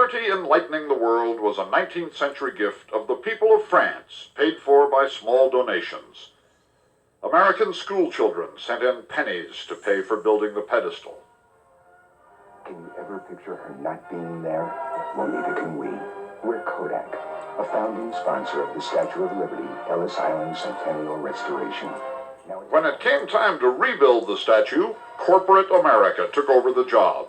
Liberty enlightening the world was a 19th century gift of the people of France, paid for by small donations. American school children sent in pennies to pay for building the pedestal. Can you ever picture her not being there? Well, neither can we. We're Kodak, a founding sponsor of the Statue of Liberty, Ellis Island Centennial Restoration. When it came time to rebuild the statue, corporate America took over the job.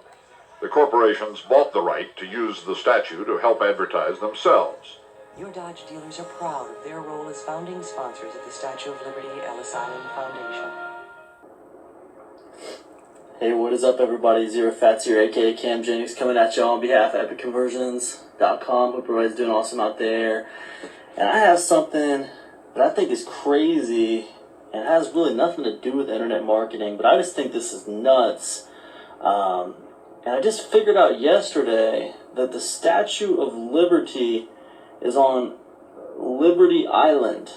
The corporations bought the right to use the statue to help advertise themselves. Your Dodge dealers are proud of their role as founding sponsors of the Statue of Liberty Ellis Island Foundation. Hey, what is up, everybody? Zero Fats here, aka Cam Jennings, coming at you on behalf of EpicConversions.com. Hope everybody's doing awesome out there. And I have something that I think is crazy and has really nothing to do with internet marketing, but I just think this is nuts. And I just figured out yesterday that the Statue of Liberty is on Liberty Island.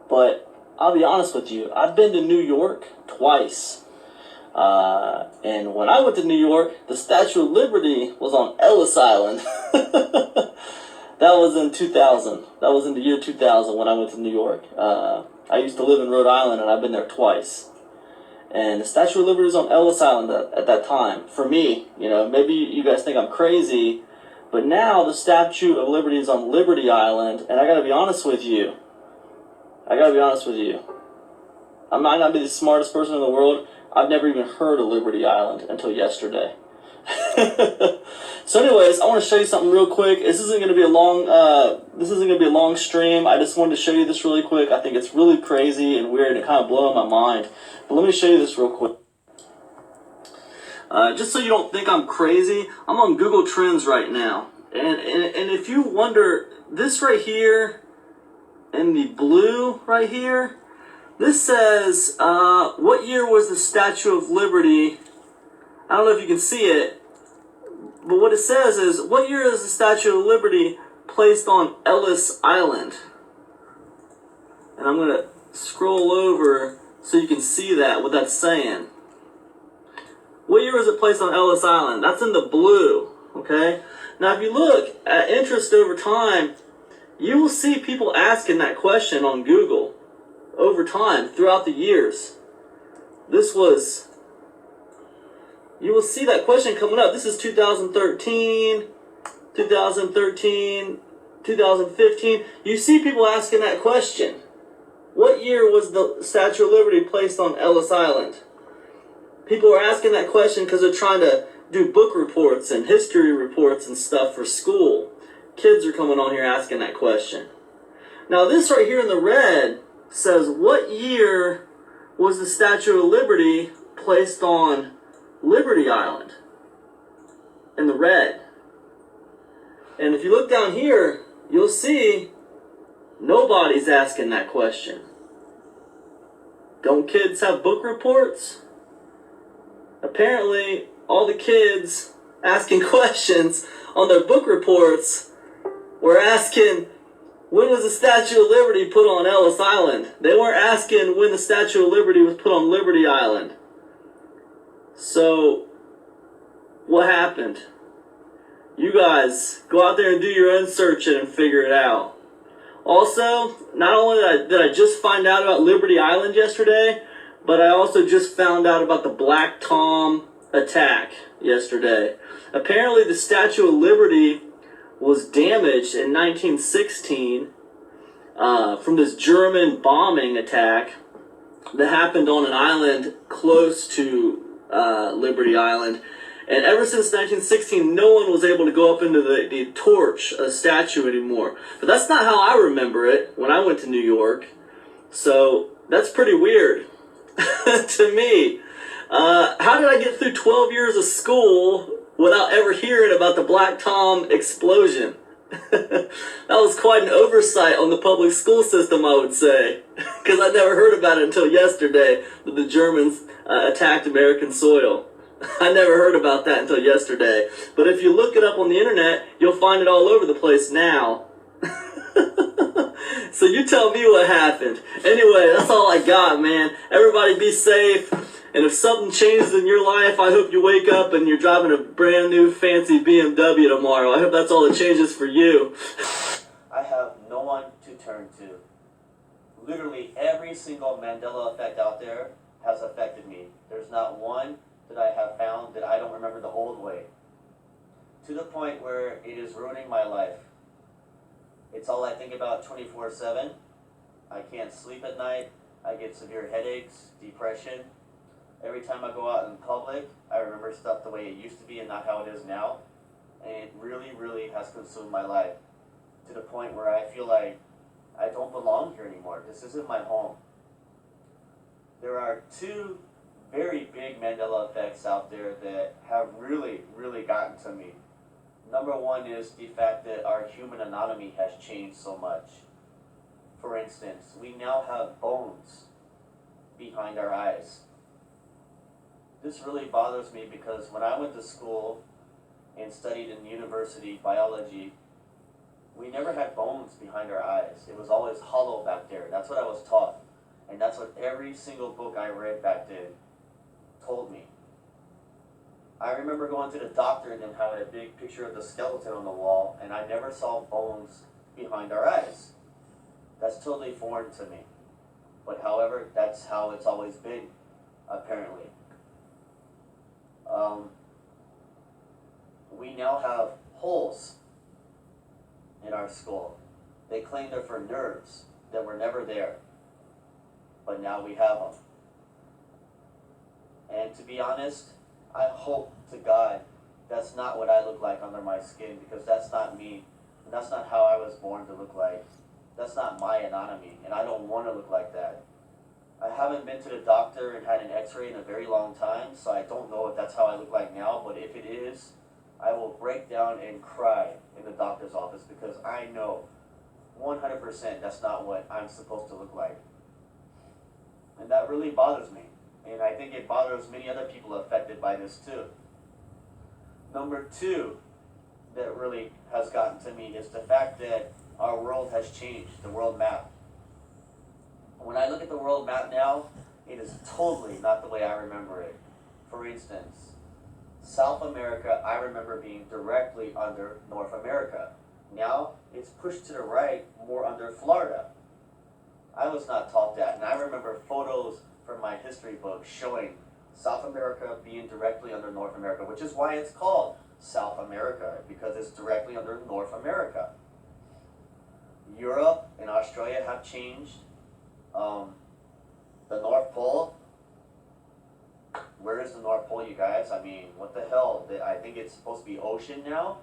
But I'll be honest with you, I've been to New York twice. And when I went to New York, the Statue of Liberty was on Ellis Island. That was in 2000. That was in the year 2000 when I went to New York. I used to live in Rhode Island, and I've been there twice. And the Statue of Liberty was on Ellis Island at that time. For me, you know, maybe you guys think I'm crazy, but now the Statue of Liberty is on Liberty Island, and I gotta be honest with you. I might not be the smartest person in the world. I've never even heard of Liberty Island until yesterday. So anyways, I want to show you something real quick. This isn't going to be a long stream. I just wanted to show you this really quick. I think it's really crazy and weird and it kind of blowing my mind. But let me show you this real quick. Just so you don't think I'm crazy, I'm on Google Trends right now. And if you wonder, this right here and the blue right here, this says, what year was the Statue of Liberty? I don't know if you can see it, but what it says is, what year is the Statue of Liberty placed on Ellis Island? And I'm going to scroll over so you can see that, what that's saying. What year was it placed on Ellis Island? That's in the blue, okay? Now, if you look at interest over time, you will see people asking that question on Google over time, throughout the years. You will see that question coming up. This is 2013, 2015. You see people asking that question. What year was the Statue of Liberty placed on Ellis Island? People are asking that question because they're trying to do book reports and history reports and stuff for school. Kids are coming on here asking that question. Now this right here in the red says, what year was the Statue of Liberty placed on Liberty Island? In the red. And if you look down here, you'll see nobody's asking that question. Don't kids have book reports? Apparently, all the kids asking questions on their book reports were asking, when was the Statue of Liberty put on Ellis Island? They weren't asking when the Statue of Liberty was put on Liberty Island. So, what happened? You guys, go out there and do your own searching and figure it out. Also, not only did I just find out about Liberty Island yesterday, but I also just found out about the Black Tom attack yesterday. Apparently, the Statue of Liberty was damaged in 1916 from this German bombing attack that happened on an island close to Liberty Island. And ever since 1916, no one was able to go up into the torch statue anymore. But that's not how I remember it when I went to New York. So that's pretty weird to me. How did I get through 12 years of school without ever hearing about the Black Tom explosion? That was quite an oversight on the public school system, I would say. Because I never heard about it until yesterday, that the Germans attacked American soil. I never heard about that until yesterday. But if you look it up on the internet, you'll find it all over the place now. So you tell me what happened. Anyway, that's all I got, man. Everybody be safe. And if something changes in your life, I hope you wake up and you're driving a brand new fancy BMW tomorrow. I hope that's all that changes for you. I have no one to turn to. Literally every single Mandela effect out there has affected me. There's not one that I have found that I don't remember the old way. To the point where it is ruining my life. It's all I think about 24/7. I can't sleep at night. I get severe headaches, depression. Every time I go out in public, I remember stuff the way it used to be and not how it is now. And it really, really has consumed my life. To the point where I feel like I don't belong here anymore. This isn't my home. There are two very big Mandela effects out there that have really, really gotten to me. Number one is the fact that our human anatomy has changed so much. For instance, we now have bones behind our eyes. This really bothers me because when I went to school and studied in university biology, we never had bones behind our eyes. It was always hollow back there. That's what I was taught. And that's what every single book I read back then told me. I remember going to the doctor and them having a big picture of the skeleton on the wall, and I never saw bones behind our eyes. That's totally foreign to me. But however, that's how it's always been, apparently. We now have holes in our skull. They claim they're for nerves that were never there, but now we have them. And to be honest, I hope to God that's not what I look like under my skin, because that's not me. And that's not how I was born to look like. That's not my anatomy, and I don't want to look like that. I haven't been to the doctor and had an x-ray in a very long time, so I don't know if that's how I look like now, but if it is, I will break down and cry in the doctor's office because I know 100% that's not what I'm supposed to look like. And that really bothers me. And I think it bothers many other people affected by this too. Number two that really has gotten to me is the fact that our world has changed, the world map. When I look at the world map now, it is totally not the way I remember it. For instance, South America, I remember being directly under North America. Now, it's pushed to the right, more under Florida. I was not taught that, and I remember photos from my history book showing South America being directly under North America, which is why it's called South America, because it's directly under North America. Europe and Australia have changed. The North Pole, where is the North Pole, you guys? I mean, what the hell? I think it's supposed to be ocean now.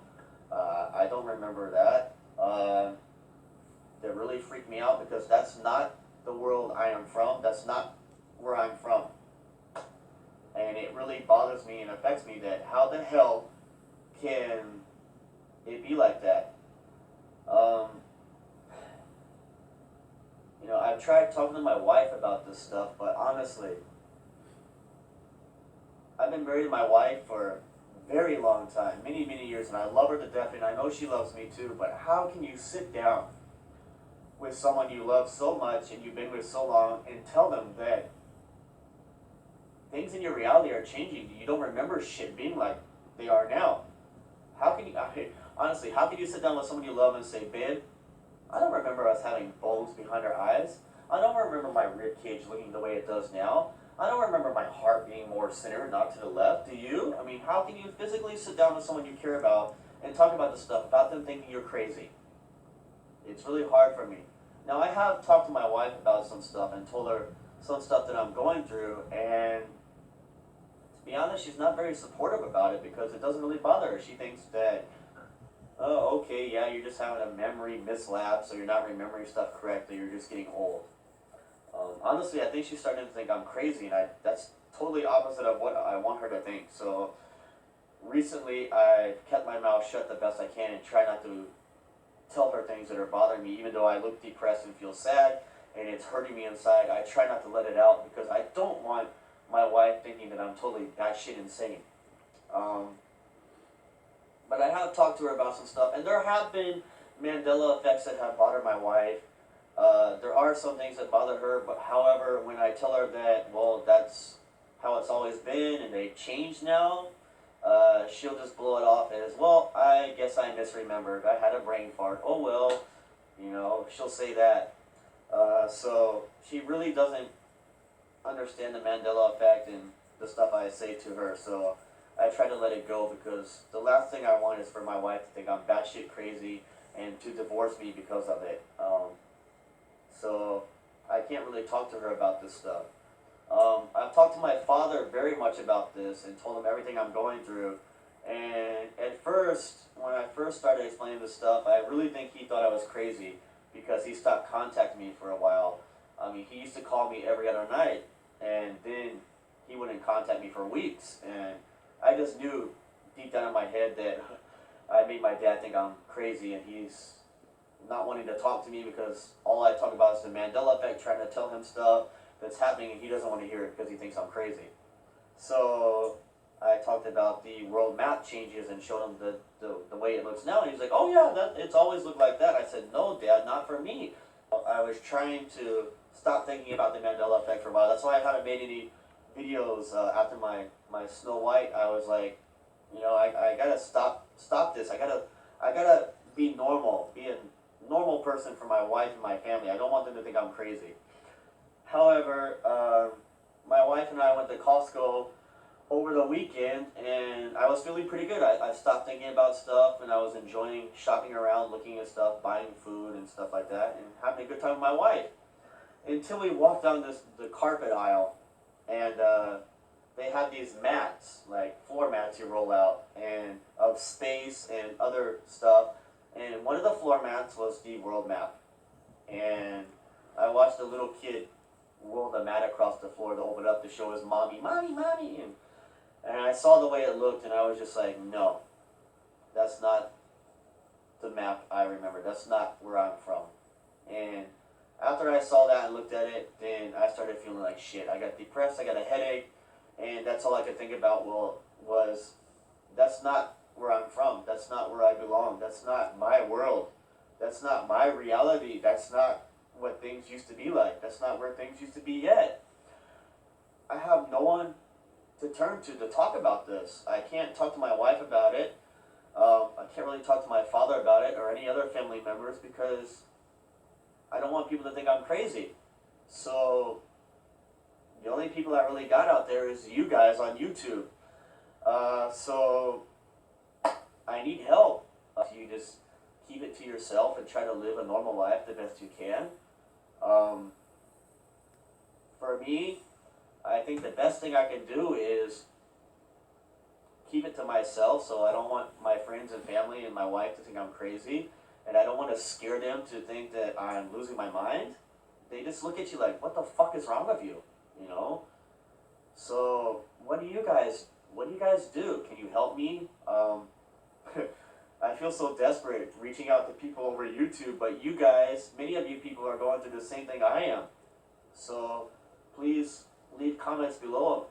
I don't remember that. That really freaked me out because that's not the world I am from. That's not where I'm from. And it really bothers me and affects me that how the hell can it be like that? You know, I've tried talking to my wife about this stuff, but honestly, I've been married to my wife for a very long time, many, many years, and I love her to death, and I know she loves me too, but how can you sit down with someone you love so much and you've been with so long and tell them that things in your reality are changing? You don't remember shit being like they are now. How can you, honestly, how can you sit down with someone you love and say, babe, I don't remember us having bones behind our eyes. I don't remember my rib cage looking the way it does now. I don't remember my heart being more center, not to the left. Do you? I mean, how can you physically sit down with someone you care about and talk about this stuff without them thinking you're crazy? It's really hard for me. Now, I have talked to my wife about some stuff and told her some stuff that I'm going through, and to be honest, she's not very supportive about it because it doesn't really bother her. She thinks that, oh, okay, yeah, you're just having a memory mislapse, so you're not remembering stuff correctly, you're just getting old. Honestly, I think she's starting to think I'm crazy, and that's totally opposite of what I want her to think. So recently, I've kept my mouth shut the best I can and try not to tell her things that are bothering me, even though I look depressed and feel sad, and it's hurting me inside. I try not to let it out because I don't want my wife thinking that I'm totally batshit insane. But I have talked to her about some stuff, and there have been Mandela effects that have bothered my wife. There are some things that bother her, but however, when I tell her that, well, that's how it's always been and they've changed now, she'll just blow it off as, well, I guess I misremembered. I had a brain fart. Oh well, she'll say that. So she really doesn't understand the Mandela effect and the stuff I say to her. So I try to let it go, because the last thing I want is for my wife to think I'm batshit crazy and to divorce me because of it. So I can't really talk to her about this stuff. I've talked to my father very much about this and told him everything I'm going through. And at first, when I first started explaining this stuff, I really think he thought I was crazy, because he stopped contacting me for a while. I mean, he used to call me every other night, and then he wouldn't contact me for weeks. And I just knew deep down in my head that I made my dad think I'm crazy, and he's not wanting to talk to me because all I talk about is the Mandela effect, trying to tell him stuff that's happening, and he doesn't want to hear it because he thinks I'm crazy. So I talked about the world map changes and showed him the way it looks now, and he's like, oh yeah, it's always looked like that. I said, no, Dad, not for me. I was trying to stop thinking about the Mandela effect for a while. That's why I haven't made any videos after my Snow White. I was like, I gotta stop this. I gotta be normal, be a normal person for my wife and my family. I don't want them to think I'm crazy. However, my wife and I went to Costco over the weekend, and I was feeling pretty good. I stopped thinking about stuff, and I was enjoying shopping around, looking at stuff, buying food and stuff like that, and having a good time with my wife. Until we walked down the carpet aisle, and they have these mats, like floor mats you roll out, and of space and other stuff. And one of the floor mats was the world map. And I watched a little kid roll the mat across the floor to open it up to show his mommy, mommy, mommy. And I saw the way it looked, and I was just like, no, that's not the map I remember. That's not where I'm from. And after I saw that and looked at it, then I started feeling like shit. I got depressed, I got a headache, and that's all I could think about was that's not where I'm from. That's not where I belong. That's not my world. That's not my reality. That's not what things used to be like. That's not where things used to be yet. I have no one to turn to talk about this. I can't talk to my wife about it. I can't really talk to my father about it or any other family members, because I don't want people to think I'm crazy. So the only people I really got out there is you guys on YouTube. So I need help. You just keep it to yourself and try to live a normal life the best you can. For me, I think the best thing I can do is keep it to myself, so I don't want my friends and family and my wife to think I'm crazy, and I don't want to scare them to think that I'm losing my mind. They just look at you like, what the fuck is wrong with you? So what do you guys do? Can you help me? I feel so desperate reaching out to people over YouTube, but you guys, many of you people are going through the same thing I am. So please leave comments below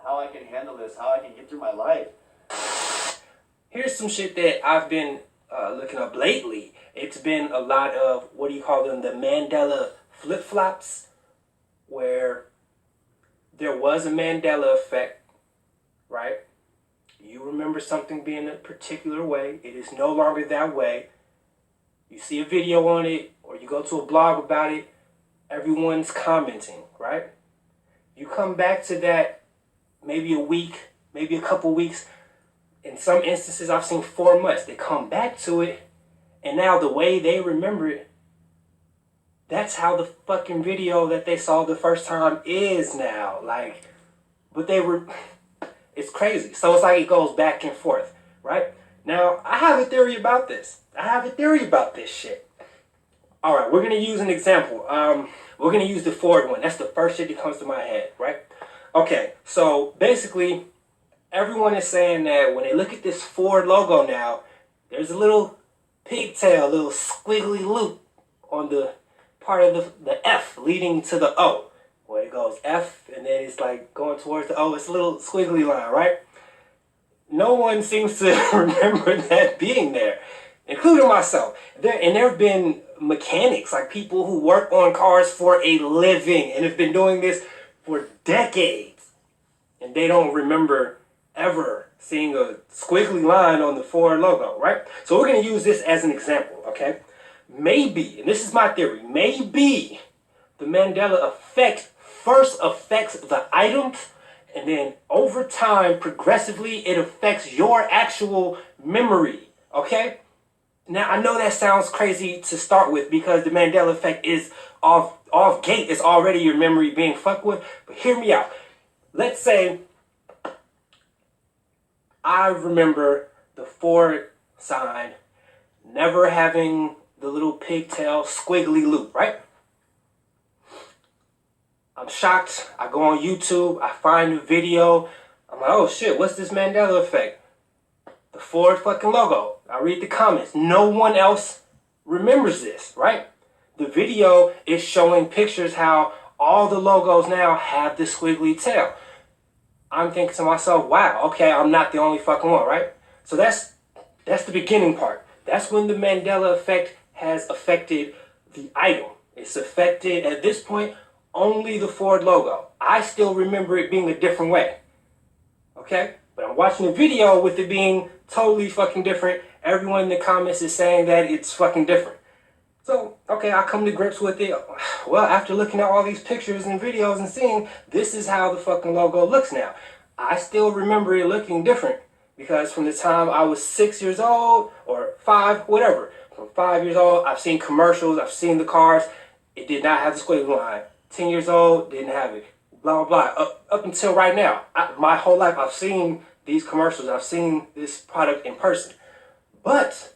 how I can handle this, how I can get through my life. Here's some shit that I've been looking up lately. It's been a lot of, what do you call them, the Mandela flip-flops, where there was a Mandela effect, right? You remember something being a particular way. It is no longer that way. You see a video on it, or you go to a blog about it, everyone's commenting, right? You come back to that maybe a week, maybe a couple weeks. In some instances, I've seen 4 months. They come back to it, and now the way they remember it, that's how the fucking video that they saw the first time is now. Like, but they were, it's crazy. So it's like it goes back and forth, right? Now, I have a theory about this. Shit. All right, we're going to use an example. We're going to use the Ford one. That's the first shit that comes to my head, right? Okay, so basically, everyone is saying that when they look at this Ford logo now, there's a little pigtail, little squiggly loop on the part of the F leading to the O. Where it goes F, and then it's like going towards the O. It's a little squiggly line, right? No one seems to remember that being there, including myself. There have been mechanics, like people who work on cars for a living and have been doing this for decades. and they don't remember ever seeing a squiggly line on the Ford logo, right? So we're going to use this as an example, okay? Maybe, and this is my theory, maybe the Mandela effect first affects the items, and then over time, progressively, it affects your actual memory, okay? Now, I know that sounds crazy to start with because the Mandela effect is off gate. It's already your memory being fucked with. But hear me out. Let's say I remember the Ford sign never having the little pigtail squiggly loop, right? I'm shocked. I go on YouTube. I find the video. I'm like, oh shit, what's this Mandela effect? The Ford fucking logo. I read the comments. No one else remembers this, right? The video is showing pictures how all the logos now have this squiggly tail. I'm thinking to myself, wow, okay, I'm not the only fucking one, right? So that's the beginning part. That's when the Mandela effect has affected the item. It's affected, at this point, only the Ford logo. I still remember it being a different way. Okay? But I'm watching a video with it being totally fucking different. Everyone in the comments is saying that it's fucking different. So, okay, I come to grips with it. Well, after looking at all these pictures and videos and seeing this is how the fucking logo looks now. I still remember it looking different because from the time I was 6 years old or 5, whatever. From 5 years old, I've seen commercials, I've seen the cars. It did not have the squiggly line. 10 years old, didn't have it. Blah, blah, blah. Up until right now. My whole life, I've seen these commercials. I've seen this product in person. But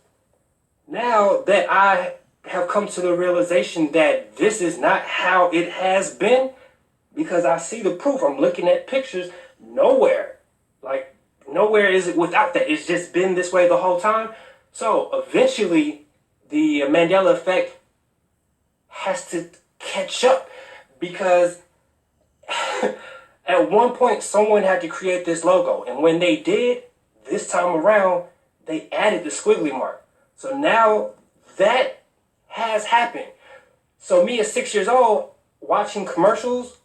now that I have come to the realization that this is not how it has been, because I see the proof. I'm looking at pictures. Nowhere is it without that. It's just been this way the whole time. So eventually, the Mandela effect has to catch up because at one point someone had to create this logo, and when they did, this time around, they added the squiggly mark. So now that has happened. So me at 6 years old, watching commercials,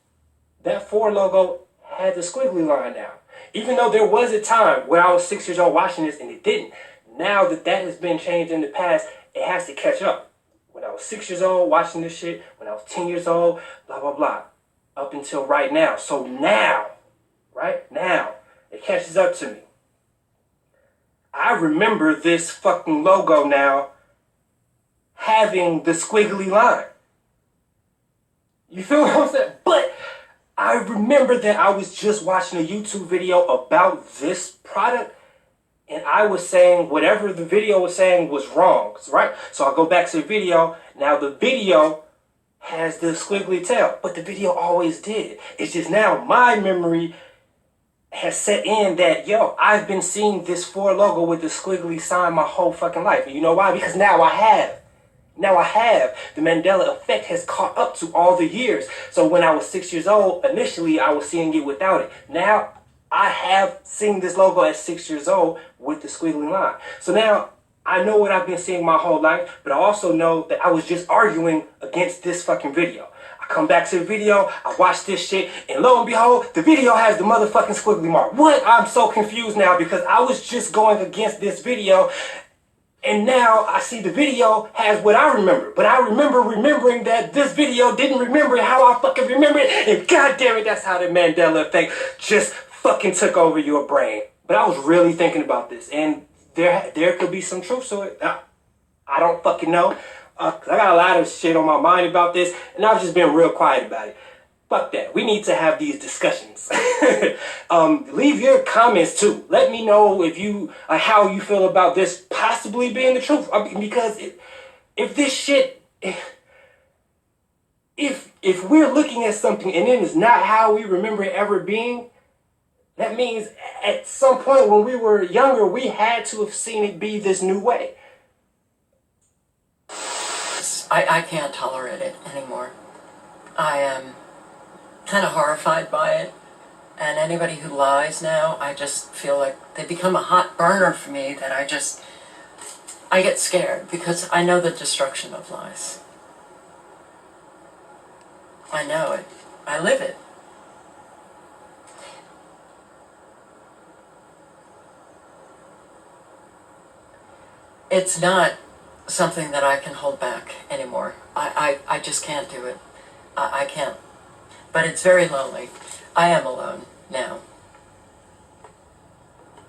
that Ford logo had the squiggly line now. Even though there was a time where I was 6 years old watching this and it didn't. Now that that has been changed in the past, it has to catch up. When I was 6 years old watching this shit, when I was 10 years old, blah, blah, blah. Up until right now. So now, right now, it catches up to me. I remember this fucking logo now having the squiggly line. You feel what I'm saying? But I remember that I was just watching a YouTube video about this product and I was saying whatever the video was saying was wrong, right? So I go back to the video. Now the video has the squiggly tail, but the video always did. It's just now my memory has set in that, yo, I've been seeing this Ford logo with the squiggly sign my whole fucking life. And you know why? Because now I have. The Mandela effect has caught up to all the years. So when I was 6 years old, initially I was seeing it without it. Now I have seen this logo at 6 years old with the squiggly line. So now I know what I've been seeing my whole life, but I also know that I was just arguing against this fucking video. I come back to the video, I watch this shit, and lo and behold, the video has the motherfucking squiggly mark. What? I'm so confused now because I was just going against this video, and now I see the video has what I remember. But I remember remembering that this video didn't remember how I fucking remember it, and goddamn it, that's how the Mandela effect just fucking took over your brain. But I was really thinking about this, and there could be some truth to it. I don't fucking know. 'Cause I got a lot of shit on my mind about this, and I've just been real quiet about it. Fuck that. We need to have these discussions. Leave your comments too. Let me know if you how you feel about this possibly being the truth. Because if this shit, if we're looking at something and it is not how we remember it ever being, that means at some point when we were younger, we had to have seen it be this new way. I can't tolerate it anymore. I am kind of horrified by it. And anybody who lies now, I just feel like they become a hot burner for me that I get scared because I know the destruction of lies. I know it. I live it. it's not something that I can hold back anymore. I just can't do it. I can't. But it's very lonely. I am alone now.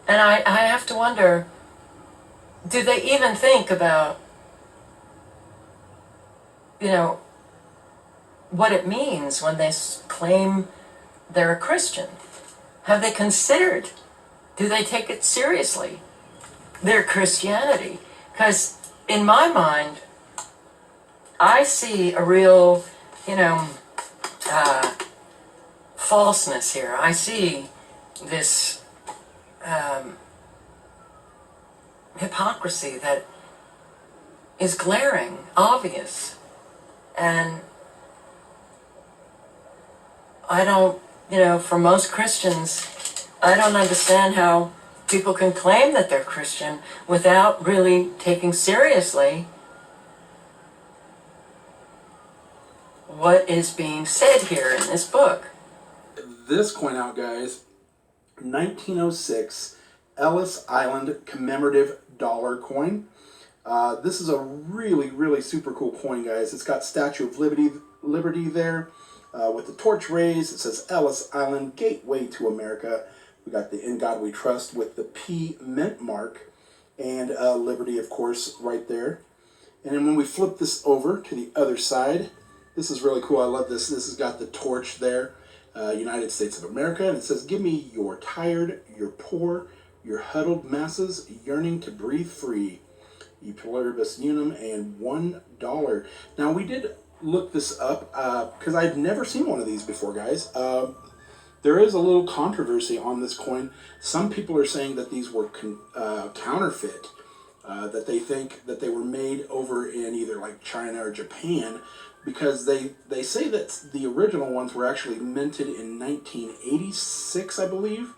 And I have to wonder, do they even think about, what it means when they claim they're a Christian? Have they considered, do they take it seriously, their Christianity? Because in my mind, I see a real, falseness here. I see this hypocrisy that is glaring, obvious, and I don't, for most Christians, I don't understand how people can claim that they're Christian without really taking seriously what is being said here in this book. This coin out, guys, 1906 Ellis Island commemorative dollar coin. This is a really, really super cool coin, guys. It's got Statue of Liberty there with the torch raised. It says Ellis Island, Gateway to America. We got the In God We Trust with the P mint mark, and Liberty, of course, right there. And then when we flip this over to the other side, this is really cool. I love this. This has got the torch there, United States of America, and it says, "Give me your tired, your poor, your huddled masses yearning to breathe free. E pluribus unum," and $1. Now, we did look this up because I've never seen one of these before, guys. There is a little controversy on this coin. Some people are saying that these were counterfeit, that they think that they were made over in either like China or Japan, because they say that the original ones were actually minted in 1986, I believe.